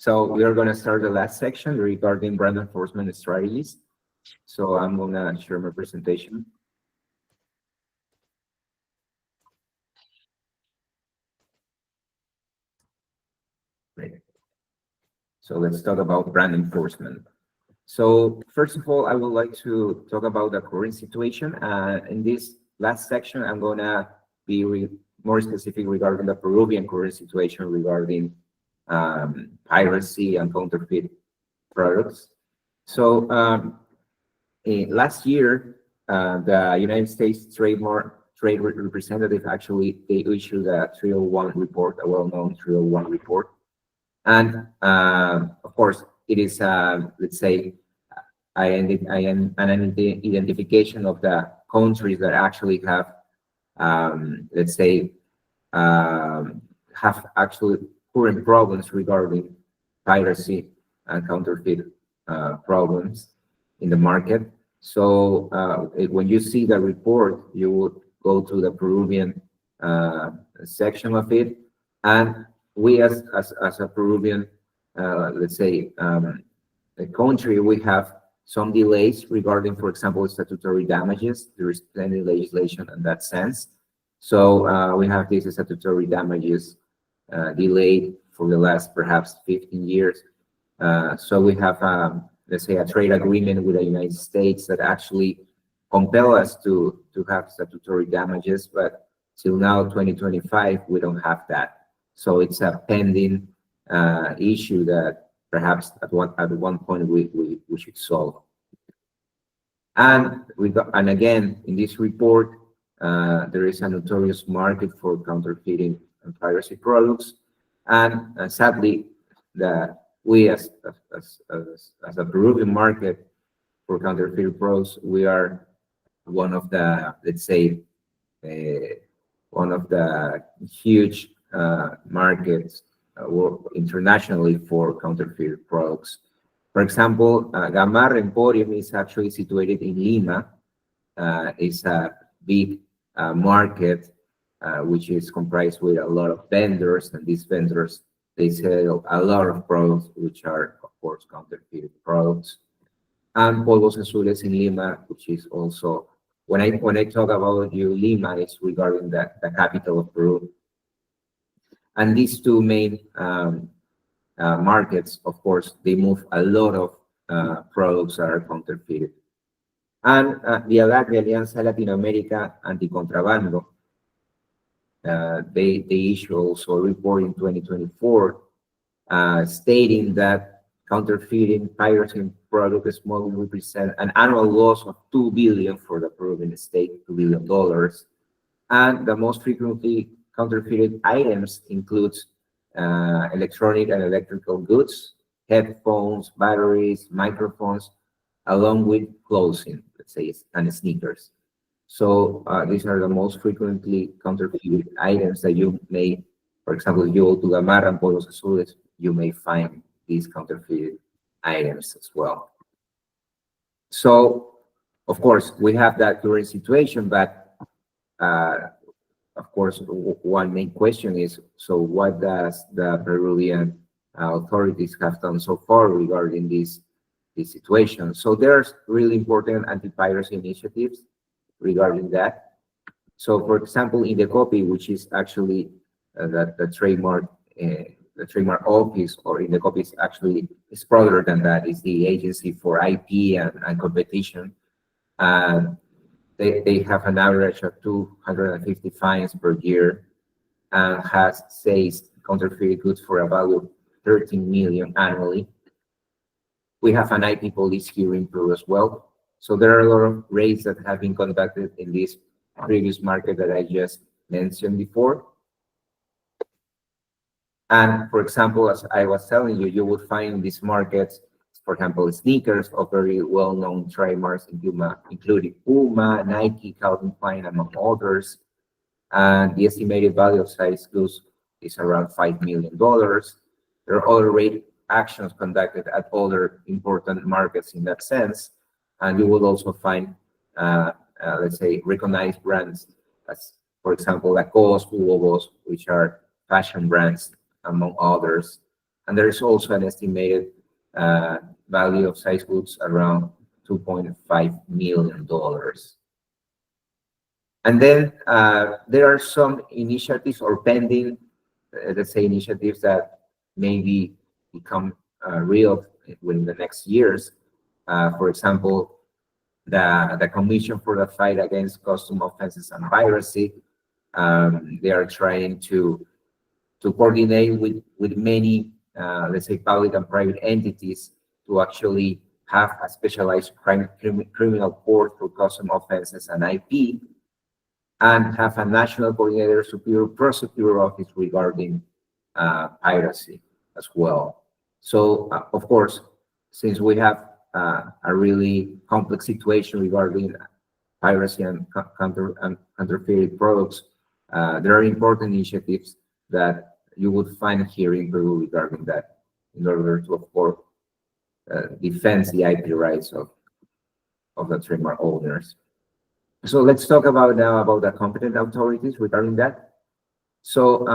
So we are going to start the last section regarding brand enforcement strategies. So I'm going to share my presentation. Great. So let's talk about brand enforcement. So first of all, I would like to talk about the current situation. In this last section, I'm going to be more specific regarding the Peruvian current situation regarding piracy and counterfeit products. So last year, the United States Trade Representative actually they issued a 301 report, a well-known 301 report, and of course, it is let's say an identification of the countries that actually have let's say have actually current problems regarding piracy and counterfeit problems in the market. So when you see the report, you would go to the Peruvian section of it, and we as a Peruvian, let's say, a country, we have some delays regarding, for example, statutory damages. There is plenty legislation in that sense. So we have these statutory damages delayed for the last perhaps 15 years. So we have, let's say, a trade agreement with the United States that actually compel us to have statutory damages, but till now, 2025, we don't have that. So it's a pending issue that perhaps at one point we should solve. And again, in this report, there is a notorious market for counterfeiting and piracy products, and sadly, we as a Peruvian market for counterfeit products, we are one of the, let's say, one of the huge markets internationally for counterfeit products. For example, Gamarra Emporium is actually situated in Lima. It's a big market which is comprised with a lot of vendors, and these vendors, they sell a lot of products which are, of course, counterfeit products. And Polvos Azules in Lima, which is also, when I talk about Lima, it's regarding the capital of Peru. And these two main markets, of course, they move a lot of products that are counterfeited. And the Alianza Latinoamérica Anticontrabando, they issue also a report in 2024 stating that counterfeiting, piracy product smuggling represent an annual loss of $2 billion for the Peruvian state, $2 billion. And the most frequently counterfeited items includes electronic and electrical goods, headphones, batteries, microphones, along with clothing, let's say, and sneakers. So these are the most frequently counterfeited items that you may, for example, if you go to Gamarra and Polvos Azules, you may find these counterfeited items as well. So, of course, we have that current situation, but of course, one main question is, so what does the Peruvian authorities have done so far regarding this situation? So there's really important anti-piracy initiatives regarding that. So, for example, in the copy, which is actually the trademark office, or in the copy is actually is broader than that, is the Agency for IP and Competition. They have an average of 250 fines per year and has seized counterfeit goods for a value of 13 million annually. We have an IP police here in Peru as well. So there are a lot of raids that have been conducted in this previous market that I just mentioned before. And for example, as I was telling you, you would find in these markets, for example, sneakers of very well-known trademarks including Puma, Nike, Calvin Klein, among others. And the estimated value of such goods is around $5 million. There are other raid actions conducted at other important markets in that sense. And you will also find, let's say, recognized brands, as, for example, Lacoste, Hugo Boss, which are fashion brands, among others. And there is also an estimated value of size goods around $2.5 million. And then there are some initiatives or pending, let's say, initiatives that maybe become real within the next years. For example, the Commission for the Fight Against Custom Offenses and Piracy, they are trying to coordinate with many, let's say, public and private entities to actually have a specialized criminal court for custom offenses and IP, and have a national coordinator superior prosecutor office regarding piracy as well. So, of course, since we have a really complex situation regarding piracy and counterfeited products, there are important initiatives that you would find here in Peru regarding that, in order to, of course, defend the IP rights of the trademark owners. So let's talk about now about the competent authorities regarding that. So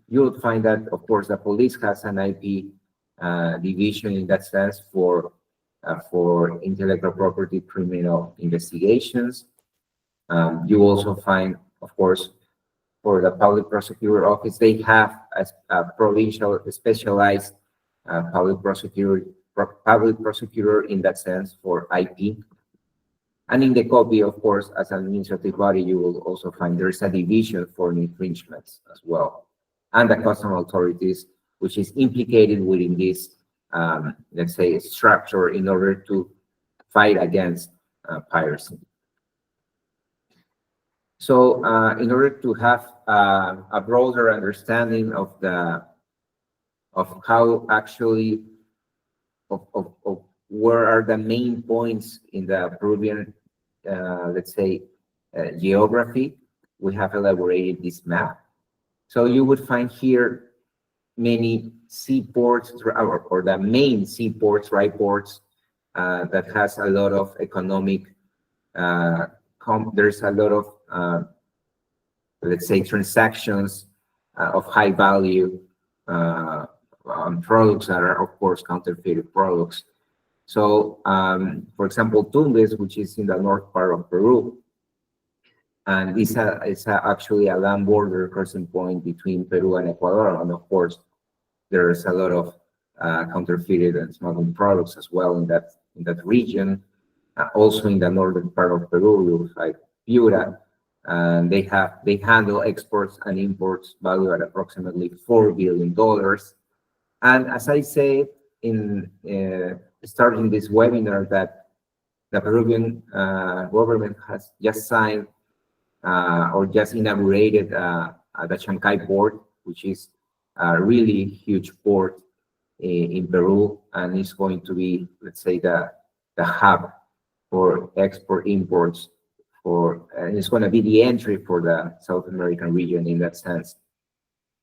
you'll find that, of course, the police has an IP division in that sense for intellectual property criminal investigations. You also find, of course, for the public prosecutor office, they have a provincial specialized public prosecutor in that sense for IP. And in the copy, of course, as an administrative body, you will also find there is a division for infringements as well, and the custom authorities, which is implicated within this, let's say, structure in order to fight against piracy. So, in order to have a broader understanding of how actually of where are the main points in the Peruvian, let's say, geography, we have elaborated this map. So you would find here many seaports, or the main seaports, right, ports, that has a lot of economic, there's a lot of, let's say, transactions of high value products that are, of course, counterfeited products. So, for example, Tumbes, which is in the north part of Peru, and it's actually a land border crossing point between Peru and Ecuador. And of course, there's a lot of counterfeited and smuggling products as well in that region. Also in the northern part of Peru, you'll find Piura, and they handle exports and imports valued at approximately $4 billion. And as I say in starting this webinar, that the Peruvian government has just signed or just inaugurated the Chancay port, which is a really huge port in Peru, and it's going to be, let's say, the hub for export imports and it's going to be the entry for the South American region in that sense.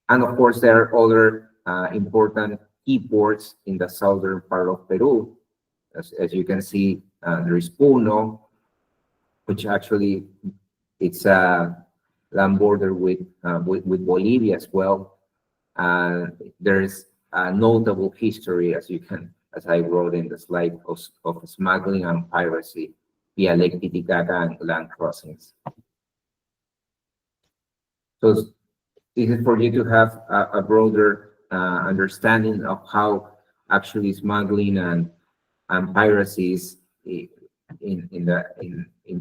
And of course, there are other important key ports in the southern part of Peru. As you can see, there is Puno, which actually it's a land border with Bolivia as well. There is a notable history, as I wrote in the slide, of smuggling and piracy via Lake Titicaca and land crossings. So this is for you to have a broader understanding of how actually smuggling and piracy is in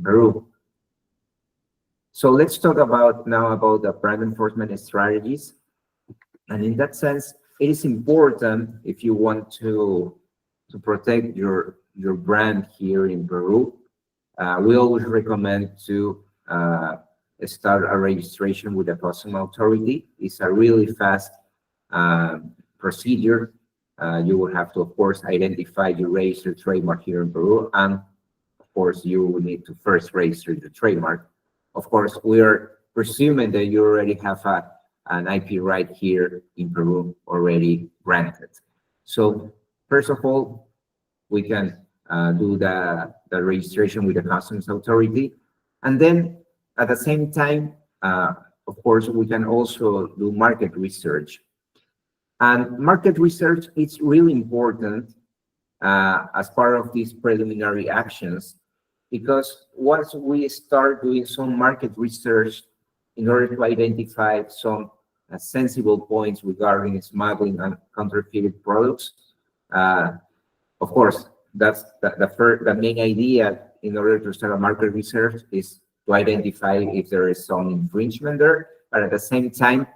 Peru. So let's talk now about the brand enforcement strategies. And in that sense, it is important, if you want to protect your brand here in Peru, we always recommend to start a registration with the customs authority. It's a really fast procedure. You will have to, of course, identify your registered trademark here in Peru, and of course, you will need to first register the trademark. Of course, we are presuming that you already have an IP right here in Peru already granted. So first of all, we can do the registration with the customs authority, and then at the same time, of course, we can also do market research. And market research is really important as part of these preliminary actions, because once we start doing some market research in order to identify some sensible points regarding smuggling and counterfeited products, of course, that's the main idea in order to start a market research is to identify if there is some infringement there, but at the same time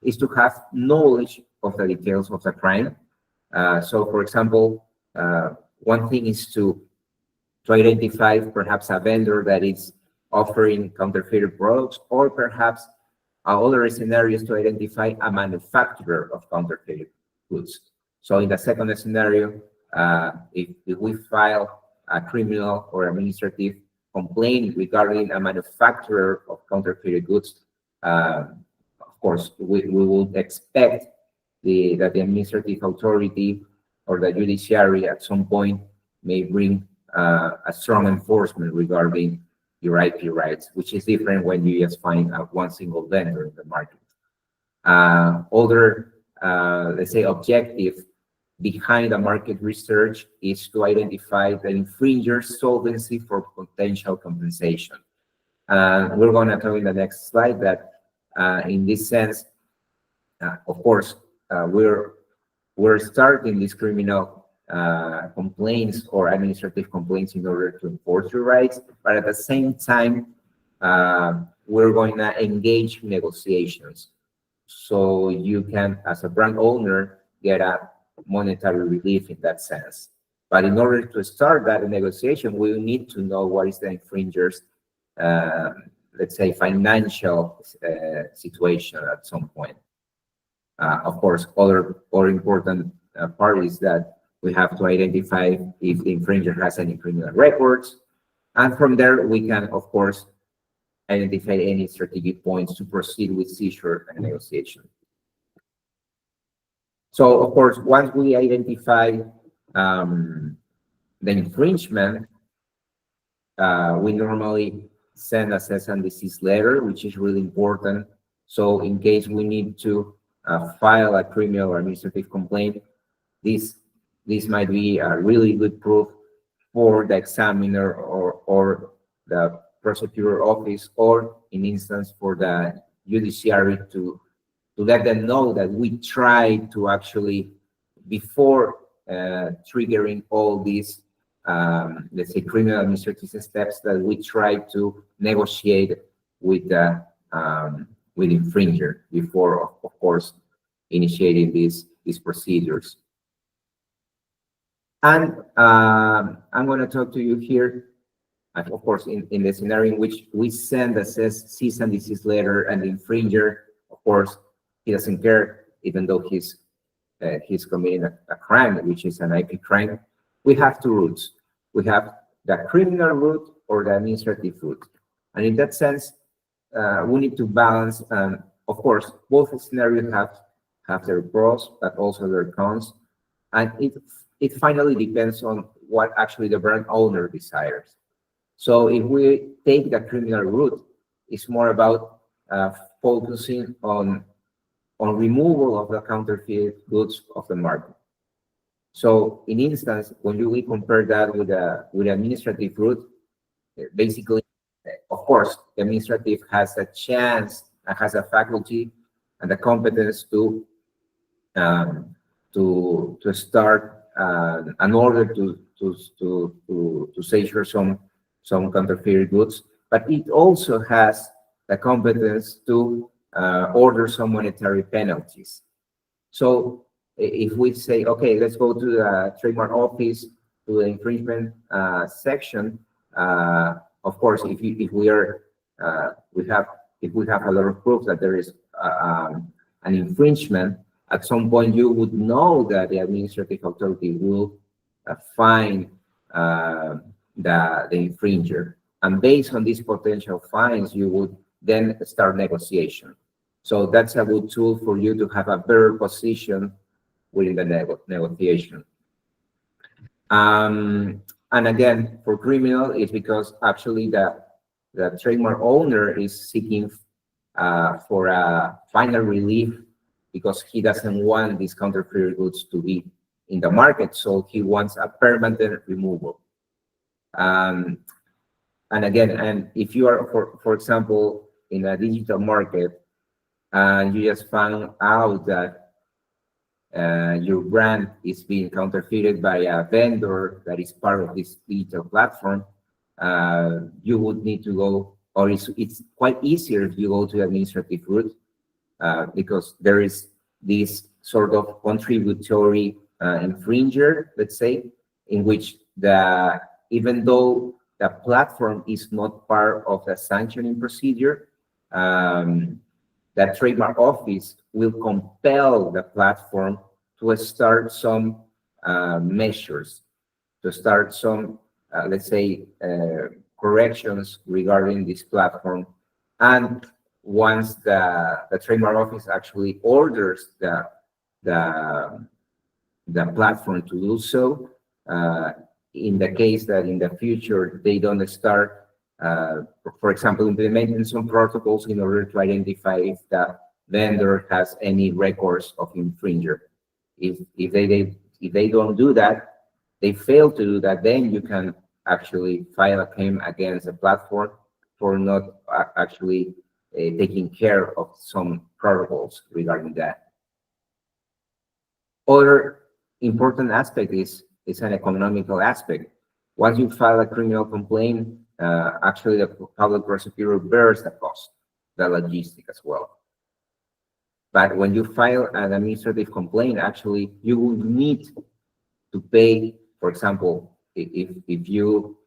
is to have knowledge of the details of the crime. So, for example, one thing is to identify perhaps a vendor that is offering counterfeited products, or perhaps other scenarios to identify a manufacturer of counterfeited goods. So in the second scenario, if we file a criminal or administrative complaint regarding a manufacturer of counterfeited goods, of course, we would expect that the administrative authority or the judiciary at some point may bring a strong enforcement regarding your IP rights, which is different when you just find one single vendor in the market. Other, let's say, objective behind the market research is to identify the infringer's solvency for potential compensation. We're going to talk in the next slide that in this sense, of course, we're starting these criminal complaints or administrative complaints in order to enforce your rights, but at the same time, we're going to engage negotiations. So you can, as a brand owner, get a monetary relief in that sense. But in order to start that negotiation, we need to know what is the infringer's, let's say, financial situation at some point. Of course, other important part is that we have to identify if the infringer has any criminal records. And from there, we can, of course, identify any strategic points to proceed with seizure and negotiation. So, of course, once we identify the infringement, we normally send a cease and desist letter, which is really important. So in case we need to file a criminal or administrative complaint, this might be a really good proof for the examiner or the prosecutor office, or in instance for the judiciary to let them know that we try to actually, before triggering all these, let's say, criminal administrative steps, that we try to negotiate with the infringer before, of course, initiating these procedures. And I'm going to talk to you here, of course, in the scenario in which we send a cease and desist letter, and the infringer, of course, he doesn't care, even though he's committing a crime, which is an IP crime. We have two routes. We have the criminal route or the administrative route. And in that sense, we need to balance, of course, both scenarios have their pros, but also their cons. And it finally depends on what actually the brand owner desires. So if we take the criminal route, it's more about focusing on removal of the counterfeit goods of the market. So in instance, when we compare that with the administrative route, basically, of course, the administrative has a chance and has a faculty and the competence to start an order to seizure some counterfeit goods, but it also has the competence to order some monetary penalties. So if we say, okay, let's go to the trademark office, to the infringement section, of course, if we have a lot of proof that there is an infringement, at some point you would know that the administrative authority will fine the infringer. And based on these potential fines, you would then start negotiation. So that's a good tool for you to have a better position within the negotiation. And again, for criminal, it's because actually the trademark owner is seeking for a final relief because he doesn't want these counterfeit goods to be in the market. So he wants a permanent removal. And again, and if you are, for example, in a digital market, and you just found out that your brand is being counterfeited by a vendor that is part of this digital platform, you would need to go, or it's quite easier if you go to the administrative route, because there is this sort of contributory infringer, let's say, in which even though the platform is not part of the sanctioning procedure, the trademark office will compel the platform to start some measures, to start some, let's say, corrections regarding this platform. And once the trademark office actually orders the platform to do so, in the case that in the future they don't start, for example, implementing some protocols in order to identify if the vendor has any records of infringer. If they don't do that, they fail to do that, then you can actually file a claim against the platform for not actually taking care of some protocols regarding that. Other important aspect is an economical aspect. Once you file a criminal complaint, actually the public prosecutor bears the cost, the logistic as well. But when you file an administrative complaint, actually you will need to pay, for example, if you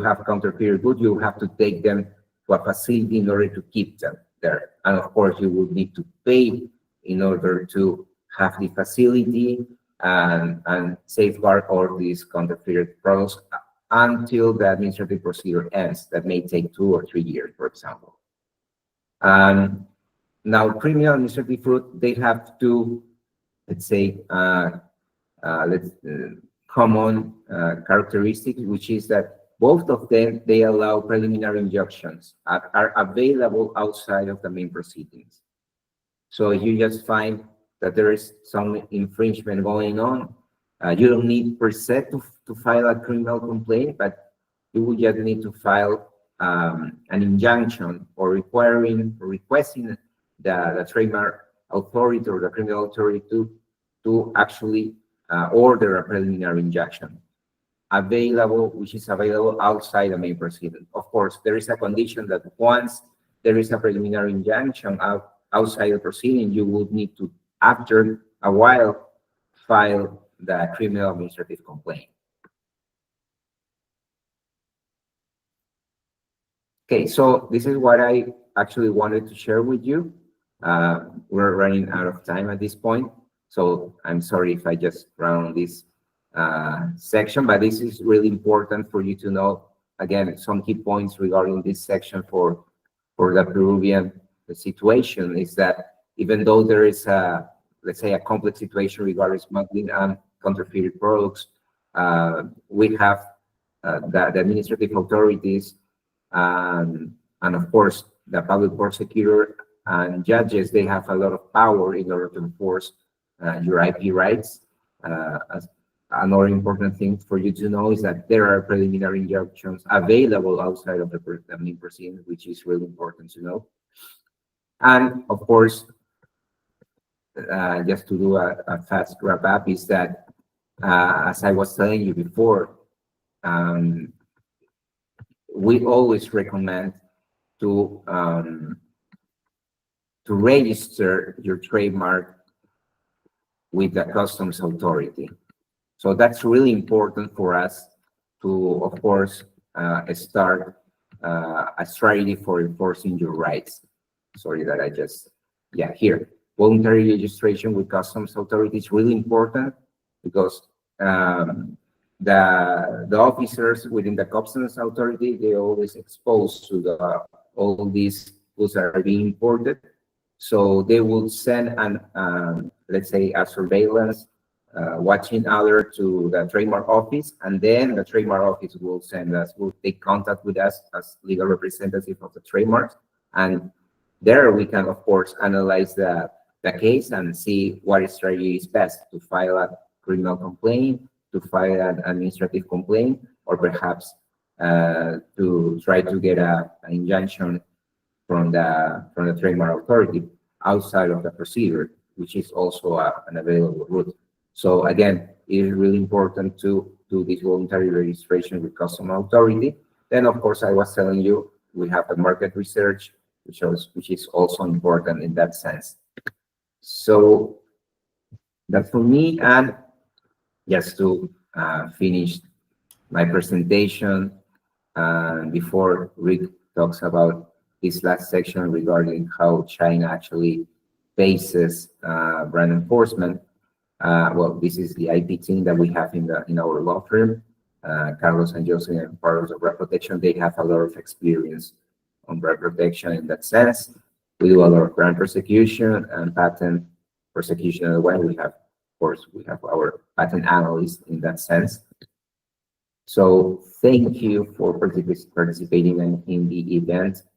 have counterfeit goods, you have to take them to a facility in order to keep them there. And of course, you will need to pay in order to have the facility and safeguard all these counterfeit products until the administrative procedure ends. That may take 2 or 3 years, for example. Now, criminal administrative route, they have two, let's say, common characteristics, which is that both of them, they allow preliminary injunctions are available outside of the main proceedings. So if you just find that there is some infringement going on, you don't need per se to file a criminal complaint, but you would just need to file an injunction or requesting the trademark authority or the criminal authority to actually order a preliminary injunction which is available outside the main proceeding. Of course, there is a condition that once there is a preliminary injunction outside the proceeding, you would need to, after a while, file the criminal administrative complaint. Okay, so this is what I actually wanted to share with you. We're running out of time at this point, so I'm sorry if I just run this section, but this is really important for you to know. Again, some key points regarding this section for the Peruvian situation is that even though there is let's say a complex situation regarding smuggling and counterfeit products, we have the administrative authorities and of course the public prosecutor and judges. They have a lot of power in order to enforce your IP rights. Another important thing for you to know is that there are preliminary injunctions available outside of the main proceedings, which is really important to know. And of course, just to do a fast wrap up, is that as I was telling you before, we always recommend to register your trademark with the customs authority. So that's really important for us to, of course, start a strategy for enforcing your rights. Sorry that I just, here. Voluntary registration with customs authority is really important because the officers within the customs authority, they always exposed to all these goods that are being imported. So they will send let's say a surveillance watching alert to the trademark office, and then the trademark office will take contact with us as legal representative of the trademarks, and there we can of course analyze the the case and see what strategy is best, to file a criminal complaint, to file an administrative complaint, or perhaps to try to get an injunction from the trademark authority outside of the procedure, which is also an available route. So again, it is really important to do this voluntary registration with customs authority. Then, of course, I was telling you, we have the market research, which is also important in that sense. So that's for me. And just to finish my presentation, before Rick talks about this last section regarding how China actually faces brand enforcement. Well, this is the IP team that we have in our law firm. Carlos and Jose and part of brand protection, they have a lot of experience on brand protection in that sense. We do a lot of brand prosecution and patent prosecution as well. We have, of course, we have our patent analysts in that sense. So thank you for participating in the event.